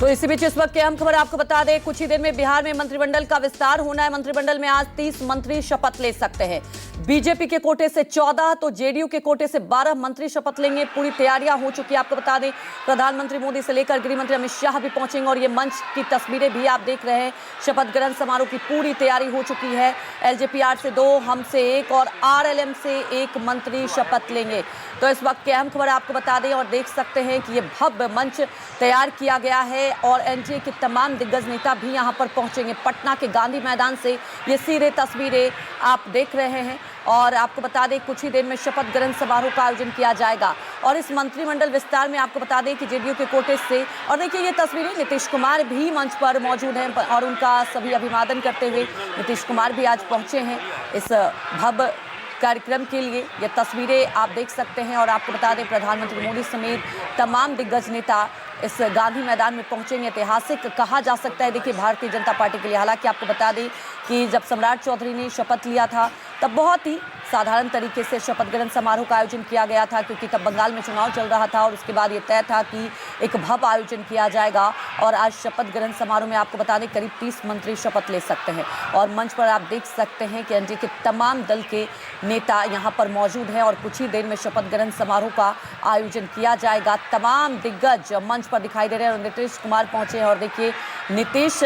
तो इसी बीच इस वक्त की अहम खबर आपको बता दें, कुछ ही देर में बिहार में मंत्रिमंडल का विस्तार होना है। मंत्रिमंडल में आज 30 मंत्री शपथ ले सकते हैं। बीजेपी के कोटे से 14 तो जेडीयू के कोटे से 12 मंत्री शपथ लेंगे। पूरी तैयारियां हो चुकी है। आपको बता दें, प्रधानमंत्री मोदी से लेकर गृह मंत्री अमित शाह भी पहुंचेंगे और ये मंच की तस्वीरें भी आप देख रहे हैं। शपथ ग्रहण समारोह की पूरी तैयारी हो चुकी है। एलजेपी से 2, हम से 1 और आरएलएम से 1 मंत्री शपथ लेंगे। तो इस वक्त की अहम खबर आपको बता दें और देख सकते हैं कि ये भव्य मंच तैयार किया गया है और एनडीए के तमाम दिग्गज नेता भी यहां पर पहुंचेंगे। पटना के गांधी मैदान से ये सीधे तस्वीरें आप देख रहे हैं और आपको बता दें कुछ ही देर में शपथ ग्रहण समारोह का आयोजन किया जाएगा। और इस मंत्रिमंडल विस्तार में आपको बता दें कि जेडीयू के कोटे से, और देखिए ये तस्वीरें, नीतीश कुमार भी मंच पर मौजूद हैं और उनका सभी अभिवादन करते हुए नीतीश कुमार भी आज पहुंचे हैं इस भव्य कार्यक्रम के लिए। ये तस्वीरें आप देख सकते हैं और आपको बता दें प्रधानमंत्री मोदी समेत तमाम दिग्गज नेता इस गांधी मैदान में पहुंचेंगे। ऐतिहासिक कहा जा सकता है देखिए भारतीय जनता पार्टी के लिए। हालांकि आपको बता दें कि जब सम्राट चौधरी ने शपथ लिया था तब बहुत ही साधारण तरीके से शपथ ग्रहण समारोह का आयोजन किया गया था, क्योंकि तब बंगाल में चुनाव चल रहा था और उसके बाद ये तय था कि एक भव्य आयोजन किया जाएगा। और आज शपथ ग्रहण समारोह में आपको बता दें करीब 30 मंत्री शपथ ले सकते हैं और मंच पर आप देख सकते हैं कि एनडीए के तमाम दल के नेता यहां पर मौजूद हैं और कुछ ही देर में शपथ ग्रहण समारोह का आयोजन किया जाएगा। तमाम दिग्गज मंच पर दिखाई दे रहे हैं और नीतीश कुमार पहुंचे हैं और देखिए नीतीश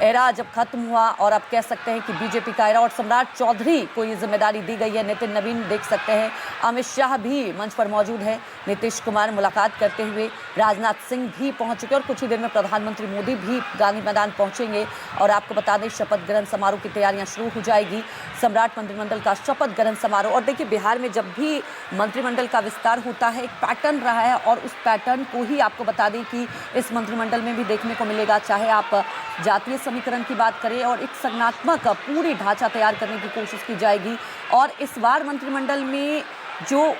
एरा जब खत्म हुआ और आप कह सकते हैं कि बीजेपी का एरा और सम्राट चौधरी को ये जिम्मेदारी दी गई है। नितिन नवीन देख सकते हैं, अमित शाह भी मंच पर मौजूद है। नीतीश कुमार मुलाकात करते हुए, राजनाथ सिंह भी पहुंच चुके और कुछ ही देर में प्रधानमंत्री मोदी भी गांधी मैदान पहुंचेंगे। और आपको बता दें शपथ ग्रहण समारोह की तैयारियां शुरू हो जाएगी। सम्राट मंत्रिमंडल का शपथ ग्रहण समारोह। और देखिए बिहार में जब भी मंत्रिमंडल का विस्तार होता है एक पैटर्न रहा है और उस पैटर्न को ही आपको बता दें कि इस मंत्रिमंडल में भी देखने को मिलेगा। चाहे आप जातीय समीकरण की बात करें और एक संगठनात्मक पूरी ढांचा तैयार करने की कोशिश की जाएगी। और इस बार मंत्रिमंडल में जो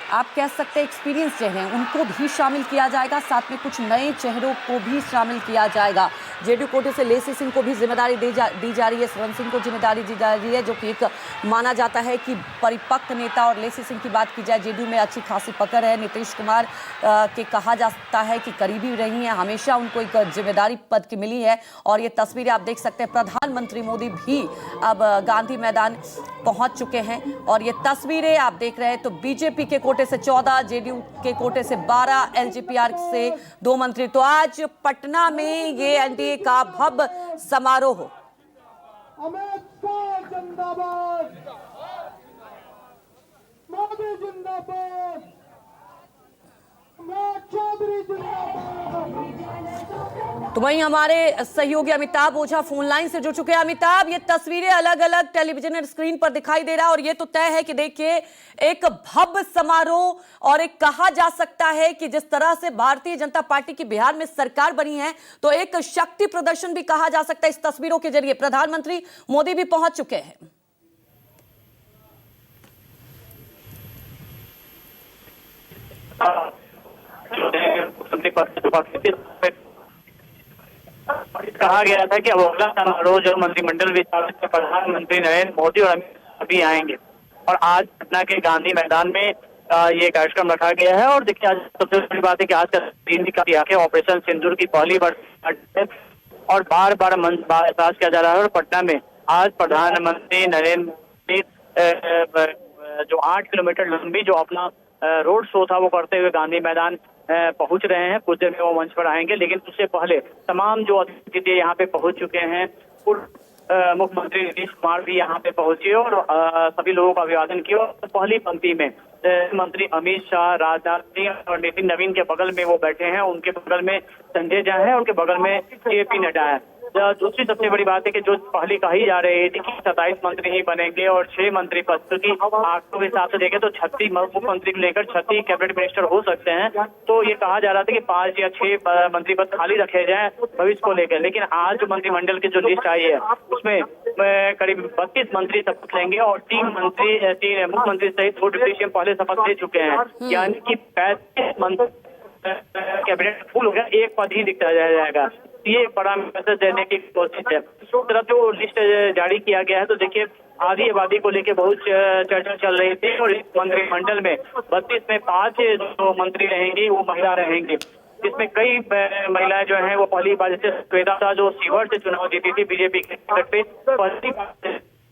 आप कह सकते हैं एक्सपीरियंस चेहरे हैं उनको भी शामिल किया जाएगा, साथ में कुछ नए चेहरों को भी शामिल किया जाएगा। जेडीयू कोटे से लेसी सिंह को भी जिम्मेदारी दी जा रही है, स्वर्ण सिंह को जिम्मेदारी दी जा रही है, जो कि एक माना जाता है कि परिपक्व नेता। और लेसी सिंह की बात की जाए, जेडीयू में अच्छी खासी पकड़ है। नीतीश कुमार के कहा जाता है कि करीबी रही हैं, हमेशा उनको एक जिम्मेदारी पद की मिली है। और ये तस्वीरें आप देख सकते हैं, प्रधानमंत्री मोदी भी अब गांधी मैदान पहुंच चुके हैं और ये तस्वीरें आप देख रहे हैं। तो बीजेपी के कोटे से 14, जेडीयू के कोटे से 12, एलजेपी से 2 मंत्री। तो आज पटना में ये एनडीए का भव्य समारोह। अमित शाह जिंदाबाद, मोदी जिंदाबाद, चौधरी जिंदाबाद। तो वहीं हमारे सहयोगी अमिताभ ओझा फोन लाइन से जुड़ चुके हैं। अमिताभ, ये तस्वीरें अलग अलग टेलीविजन स्क्रीन पर दिखाई दे रहा है और ये तो तय है कि देखिए एक भव्य समारोह और एक कहा जा सकता है कि जिस तरह से भारतीय जनता पार्टी की बिहार में सरकार बनी है तो एक शक्ति प्रदर्शन भी कहा जा सकता है इस तस्वीरों के जरिए। प्रधानमंत्री मोदी भी पहुंच चुके हैं। कहा गया था कि अब अगला समारोह जो मंत्रिमंडल विस्तार में प्रधानमंत्री नरेंद्र मोदी और अमित शाह भी आएंगे और आज पटना के गांधी मैदान में ये कार्यक्रम रखा गया है। और देखिए आज सबसे बड़ी बात है कि आज का दिन भी ऑपरेशन सिंदूर की पहली बार और बार बार एहसास किया जा रहा है। और पटना में आज प्रधानमंत्री नरेंद्र मोदी जो 8 किलोमीटर लंबी जो अपना रोड शो था वो करते हुए गांधी मैदान पहुंच रहे हैं। कुछ देर में वो मंच पर आएंगे, लेकिन उससे पहले तमाम जो अतिथि यहाँ पे पहुंच चुके हैं। मुख्यमंत्री नीतीश कुमार भी यहाँ पे पहुंचे और सभी लोगों का अभिवादन किया। पहली पंक्ति में मंत्री अमित शाह, राजनाथ सिंह और नितिन नवीन के बगल में वो बैठे हैं। उनके बगल में संजय झा है, उनके बगल में जेपी नड्डा है। दूसरी सबसे बड़ी बात है कि जो पहले कही जा रही थी कि 27 मंत्री ही बनेंगे और 6 मंत्री पद, क्योंकि आंकड़ों के हिसाब से देखें तो 36 मुख्यमंत्री को लेकर 36 कैबिनेट मिनिस्टर हो सकते हैं। तो ये कहा जा रहा था कि 5 या 6 मंत्री पद खाली रखे जाएं भविष्य को लेकर। लेकिन आज जो मंत्रिमंडल की जो लिस्ट आई है उसमें करीब 32 मंत्री शपथ लेंगे और 3 मुख्यमंत्री सहित 2 डिप्टी सीएम पहले शपथ ले चुके हैं। यानी कि 35 मंत्री कैबिनेट फुल हो गया, एक पद ही दिखता जाएगा। ये बड़ा मैसेज देने की कोशिश है। दूसरी तरफ जो लिस्ट जारी किया गया है तो देखिए आधी आबादी को लेकर बहुत चर्चा चल रही थी और इस मंत्रिमंडल में 32 में 5 जो मंत्री रहेंगे वो महिला रहेंगे। जिसमें कई महिलाएं जो हैं वो पहली बार, जैसे श्वेता शाह जो सीवर से चुनाव जीती थी बीजेपी के टिकट पे,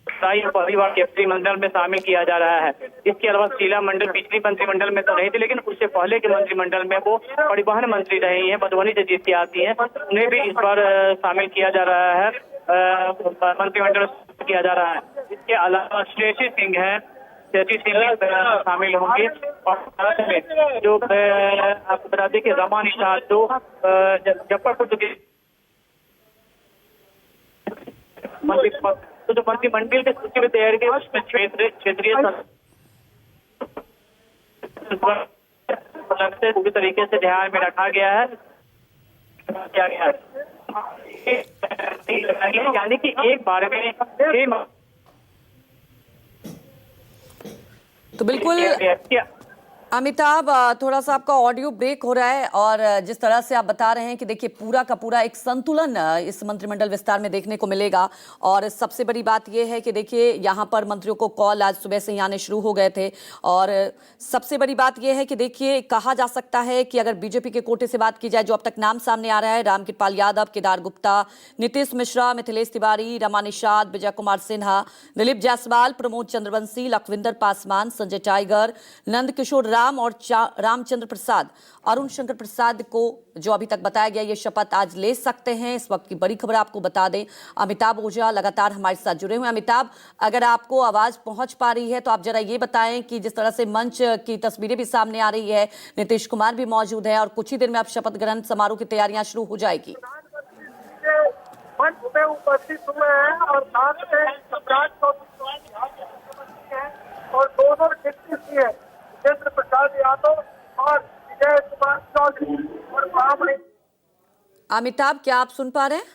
पहली बार केंद्रीय मंत्रिमंडल में शामिल किया जा रहा है। इसके अलावा शीला मंडल पिछली मंत्रिमंडल में तो नहीं थी, लेकिन उससे पहले के मंत्रिमंडल में वो परिवहन मंत्री रही हैं, मधुबनी से जीत के आती हैं, उन्हें भी इस बार शामिल किया जा रहा है, मंत्रिमंडल किया जा रहा है। इसके अलावा श्रेयसी सिंह है, श्रेयसी सिंह शामिल होंगे। और जो आपको बता दें कि रमा निषाद जो मुजफ्फरपुर के तो जो मंत्रिमंडल की सूची में तैयार की उसमें क्षेत्रीय पूरी तरीके से ध्यान में रखा गया है, यानी कि एक बार में तो बिल्कुल अमिताभ, थोड़ा सा आपका ऑडियो ब्रेक हो रहा है और जिस तरह से आप बता रहे हैं कि देखिए पूरा का पूरा एक संतुलन इस मंत्रिमंडल विस्तार में देखने को मिलेगा। और सबसे बड़ी बात यह है कि देखिए यहाँ पर मंत्रियों को कॉल आज सुबह से ही आने शुरू हो गए थे। और सबसे बड़ी बात यह है कि देखिए कहा जा सकता है कि अगर बीजेपी के कोटे से बात की जाए, जो अब तक नाम सामने आ रहा है, रामकृपाल यादव, केदार गुप्ता, नीतीश मिश्रा, मिथिलेश तिवारी, रमा निषाद, विजय कुमार सिन्हा, दिलीप जायसवाल, प्रमोद चंद्रवंशी, लखविंदर पासवान, संजय टाइगर, नंदकिशोर राम और रामचंद्र प्रसाद, अरुण शंकर प्रसाद को जो अभी तक बताया गया ये शपथ आज ले सकते हैं। इस वक्त की बड़ी खबर आपको बता दें, अमिताभ ओझा लगातार हमारे साथ जुड़े हुए हैं। अमिताभ, अगर आपको आवाज पहुंच पा रही है तो आप जरा ये बताएं कि जिस तरह से मंच की तस्वीरें भी सामने आ रही है, नीतीश कुमार भी मौजूद है और कुछ ही देर में अब शपथ ग्रहण समारोह की तैयारियां शुरू हो जाएगी। मंच पे उपस्थित हुए हैं और साथ में सम्राट और दोनों डिप्टी सीएम जितेंद्र प्रसाद यादव और विजय कुमार चौधरी और ब्राह्मणी। अमिताभ, क्या आप सुन पा रहे हैं?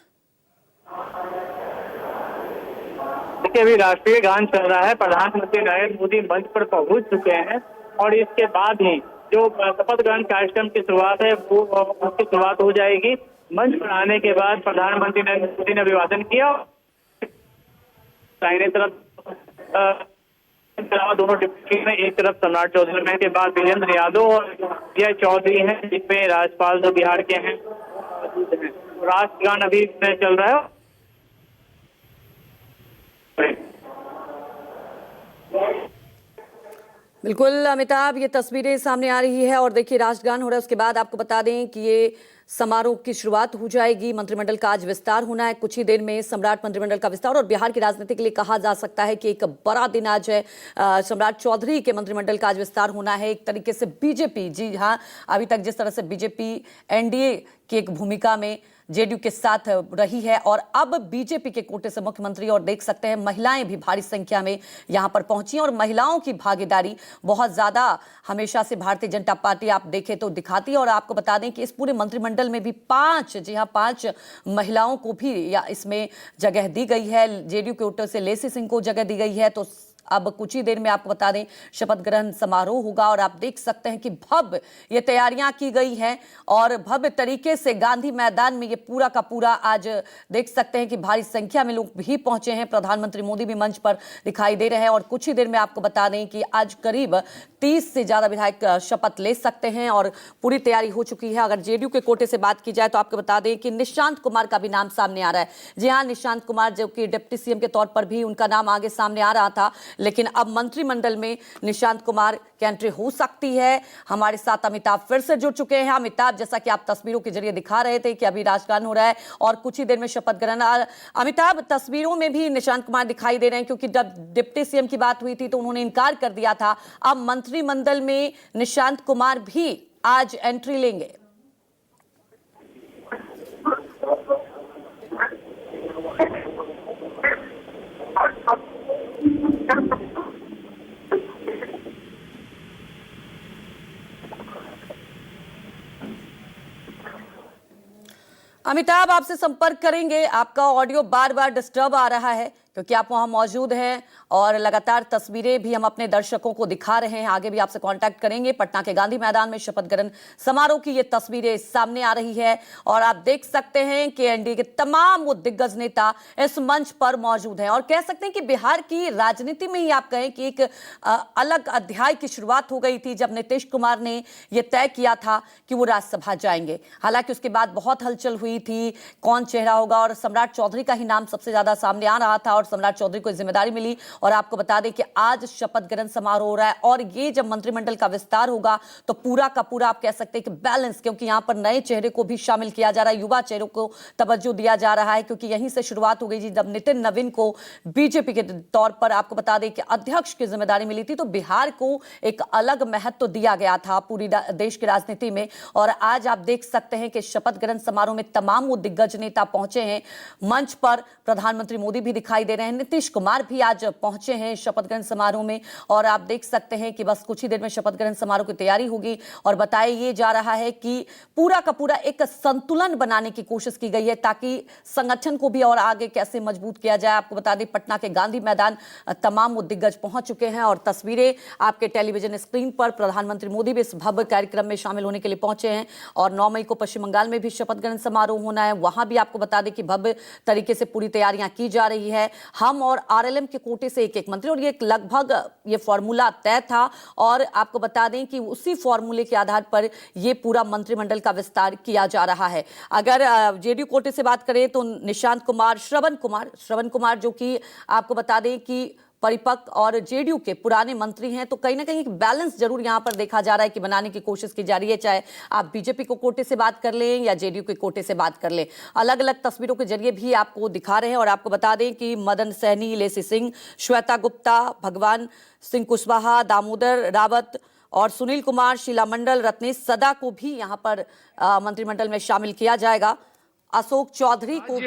देखिए अभी राष्ट्रीय गान चल रहा है, प्रधानमंत्री नरेंद्र मोदी मंच पर पहुंच चुके हैं और इसके बाद ही जो शपथ ग्रहण कार्यक्रम की शुरुआत है वो उसकी शुरुआत हो जाएगी। मंच पर आने के बाद प्रधानमंत्री नरेंद्र मोदी ने अभिवादन किया, दाहिने तरफ दोनों डिप्टी में, एक तरफ सम्राट चौधरी के बाद वीरेंद्र यादव और विजय चौधरी हैं, जिसमें राज्यपाल जो बिहार के हैं मौजूद हैं। राष्ट्रगान अभी चल रहा है। बिल्कुल अमिताभ, ये तस्वीरें सामने आ रही है और देखिए राष्ट्रगान हो रहा है। उसके बाद आपको बता दें कि ये समारोह की शुरुआत हो जाएगी। मंत्रिमंडल का आज विस्तार होना है, कुछ ही देर में सम्राट मंत्रिमंडल का विस्तार। और बिहार की राजनीति के लिए कहा जा सकता है कि एक बड़ा दिन आज है। सम्राट चौधरी के मंत्रिमंडल का आज विस्तार होना है। एक तरीके से बीजेपी, जी हाँ, अभी तक जिस तरह से बीजेपी एनडीए की एक भूमिका में जेडीयू के साथ रही है और अब बीजेपी के कोटे से मुख्यमंत्री, और देख सकते हैं महिलाएं भी भारी संख्या में यहां पर पहुंची और महिलाओं की भागीदारी बहुत ज्यादा हमेशा से भारतीय जनता पार्टी आप देखें तो दिखाती है। और आपको बता दें कि इस पूरे मंत्रिमंडल में भी 5 महिलाओं को भी या इसमें जगह दी गई है। जेडीयू के कोटे से लेसी सिंह को जगह दी गई है। तो अब कुछ ही देर में आपको बता दें शपथ ग्रहण समारोह होगा और आप देख सकते हैं कि भव्य ये तैयारियां की गई हैं और भव्य तरीके से गांधी मैदान में ये पूरा का पूरा आज देख सकते हैं कि भारी संख्या में लोग भी पहुंचे हैं। प्रधानमंत्री मोदी भी मंच पर दिखाई दे रहे हैं और कुछ ही देर में आपको बता दें कि आज करीब 30 से ज्यादा विधायक शपथ ले सकते हैं और पूरी तैयारी हो चुकी है। अगर जेडीयू के कोटे से बात की जाए तो आपको बता दें कि निशांत कुमार का भी नाम सामने आ रहा है। जी हाँ, निशांत कुमार जो कि डिप्टी सीएम के तौर पर भी उनका नाम आगे सामने आ रहा था, लेकिन अब मंत्रिमंडल में निशांत कुमार की एंट्री हो सकती है। हमारे साथ अमिताभ फिर से जुड़ चुके हैं। अमिताभ, जैसा कि आप तस्वीरों के जरिए दिखा रहे थे कि अभी राष्ट्रगान हो रहा है और कुछ ही देर में शपथ ग्रहण। अमिताभ, तस्वीरों में भी निशांत कुमार दिखाई दे रहे हैं क्योंकि जब डिप्टी सीएम की बात हुई थी तो उन्होंने इनकार कर दिया था। अब मंत्रिमंडल में निशांत कुमार भी आज एंट्री लेंगे। अमिताभ, आपसे संपर्क करेंगे। आपका ऑडियो बार बार डिस्टर्ब आ रहा है। क्योंकि आप वहां मौजूद हैं और लगातार तस्वीरें भी हम अपने दर्शकों को दिखा रहे हैं। आगे भी आपसे कांटेक्ट करेंगे। पटना के गांधी मैदान में शपथ ग्रहण समारोह की ये तस्वीरें सामने आ रही है और आप देख सकते हैं कि एनडीए के तमाम वो दिग्गज नेता इस मंच पर मौजूद हैं और कह सकते हैं कि बिहार की राजनीति में ही आप कहें कि एक अलग अध्याय की शुरुआत हो गई थी जब नीतीश कुमार ने यह तय किया था कि वो राज्यसभा जाएंगे। हालांकि उसके बाद बहुत हलचल हुई थी, कौन चेहरा होगा, और सम्राट चौधरी का ही नाम सबसे ज्यादा सामने आ रहा था और सम्राट चौधरी को जिम्मेदारी मिली। और आपको बता दें कि आज शपथ ग्रहण समारोह हो रहा है और ये जब मंत्रिमंडल का विस्तार होगा तो पूरा का पूरा आप कह सकते हैं कि बैलेंस, क्योंकि यहां पर नए चेहरे को भी शामिल किया जा रहा है, युवा चेहरों को तवज्जो दिया जा रहा है, क्योंकि यहीं से शुरुआत हो गई थी जब नितिन नवीन को बीजेपी के तौर पर आपको बता दें कि अध्यक्ष की जिम्मेदारी मिली थी, तो बिहार को एक अलग महत्व दिया गया था पूरी देश की राजनीति में। और आज आप देख सकते हैं कि शपथ ग्रहण समारोह में तमाम वो दिग्गज नेता पहुंचे हैं। मंच पर प्रधानमंत्री मोदी भी दिखाई दे रहे हैं, नीतीश कुमार भी आज पहुंचे हैं शपथ ग्रहण समारोह में। और आप देख सकते हैं कि बस कुछ ही देर में शपथ ग्रहण समारोह की तैयारी होगी और बताया ये जा रहा है कि पूरा का पूरा एक संतुलन बनाने की कोशिश की गई है ताकि संगठन को भी और आगे कैसे मजबूत किया जाए। आपको बता दें पटना के गांधी मैदान तमाम वो दिग्गज पहुंच चुके हैं और तस्वीरें आपके टेलीविजन स्क्रीन पर। प्रधानमंत्री मोदी भी इस भव्य कार्यक्रम में शामिल होने के लिए पहुंचे हैं और 9 मई को पश्चिम बंगाल में भी शपथ ग्रहण समारोह होना है, वहां भी आपको बता दें कि भव्य तरीके से पूरी तैयारियां की जा रही है। हम और आरएलएम के कोटे से एक मंत्री, और ये लगभग ये फॉर्मूला तय था और आपको बता दें कि उसी फॉर्मूले के आधार पर ये पूरा मंत्रिमंडल का विस्तार किया जा रहा है। अगर जेडीयू कोटे से बात करें तो निशांत कुमार, श्रवण कुमार जो कि आपको बता दें कि परिपक्व और जेडीयू के पुराने मंत्री हैं, तो कहीं ना कहीं एक बैलेंस जरूर यहां पर देखा जा रहा है कि बनाने की कोशिश की जा रही है, चाहे आप बीजेपी को कोटे से बात कर लें या जेडीयू के कोटे से बात कर लें। अलग अलग तस्वीरों के जरिए भी आपको दिखा रहे हैं और आपको बता दें कि मदन सहनी, लेसी सिंह, श्वेता गुप्ता, भगवान सिंह कुशवाहा, दामोदर रावत और सुनील कुमार, शीला मंडल, रत्नेश सदा को भी यहां पर मंत्रिमंडल में शामिल किया जाएगा। अशोक चौधरी को